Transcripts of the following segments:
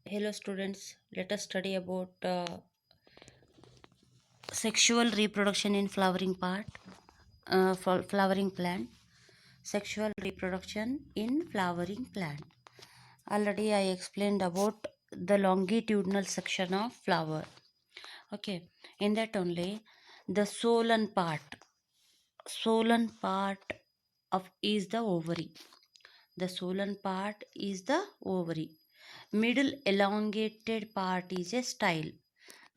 Hello students, let us study about sexual reproduction in flowering plant. Sexual reproduction in flowering plant. Already I explained about the longitudinal section of flower. Okay, in that only the swollen part of is the ovary. The swollen part is the ovary. Middle elongated part is a style.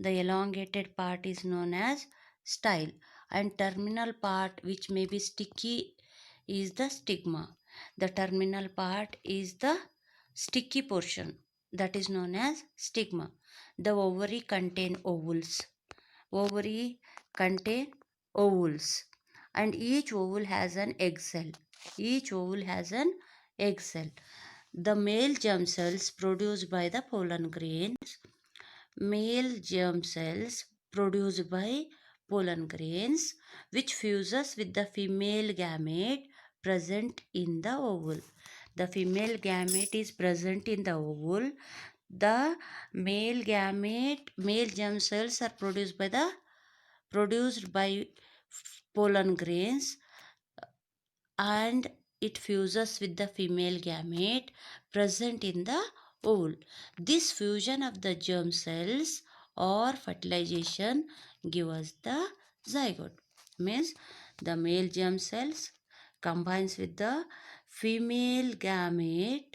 The elongated part is known as style, and terminal part, which may be sticky, is the stigma. The terminal part is the sticky portion, that is known as stigma. The ovary contain ovules. Ovary contain ovules, and each ovule has an egg cell. Each ovule has an egg cell. The male germ cells produced by the pollen grains. Male germ cells produced by pollen grains, which fuses with the female gamete present in the ovule. The female gamete is present in the ovule. The male germ cells are produced by pollen grains, and it fuses with the female gamete present in the ovule. This fusion of the germ cells or fertilization give us the zygote. Means the male germ cells combines with the female gamete,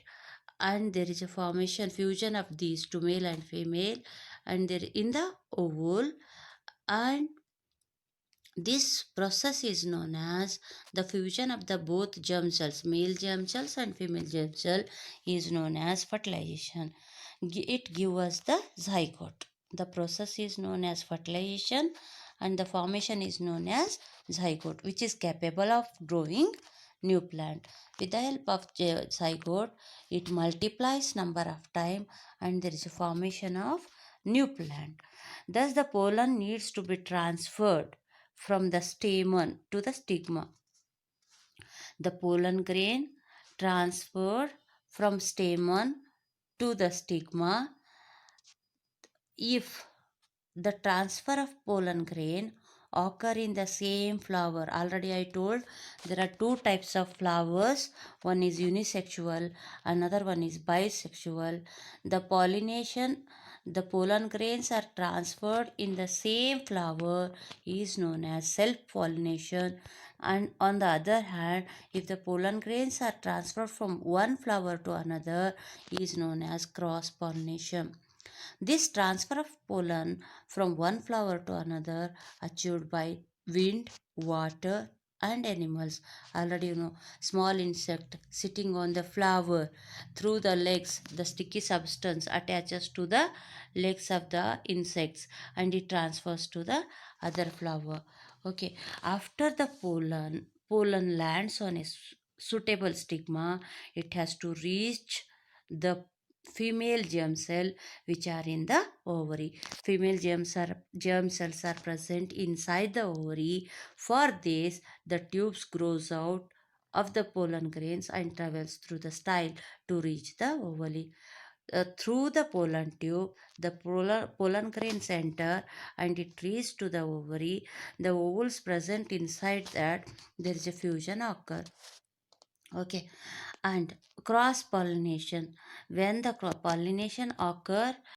and there is a fusion of these two, male and female, and there in the ovule, and this process is known as the fusion of the both germ cells, male germ cells and female germ cell, is known as fertilization. It gives us the zygote. The process is known as fertilization, and the formation is known as zygote, which is capable of growing new plant. With the help of zygote, it multiplies number of time, and there is a formation of new plant. Thus, the pollen needs to be transferred from the stamen to the stigma. The pollen grain transferred from stamen to the stigma. If the transfer of pollen grain occur in the same flower, already I told there are two types of flowers. One is unisexual, another one is bisexual. The pollen grains are transferred in the same flower is known as self-pollination. And on the other hand, if the pollen grains are transferred from one flower to another, is known as cross-pollination. This transfer of pollen from one flower to another achieved by wind, water, and animals. Already you know, small insect sitting on the flower, through the legs the sticky substance attaches to the legs of the insects, and it transfers to the other flower. Okay, after the pollen lands on a suitable stigma, it has to reach the female germ cell, which are in the ovary. Female germ cells are present inside the ovary. For this, the tubes grows out of the pollen grains and travels through the style to reach the ovary. Through the pollen tube, the pollen grains enter, and it reaches to the ovary. The ovules present inside that, there is a fusion occur. Okay, and cross pollination. When the pollination occur,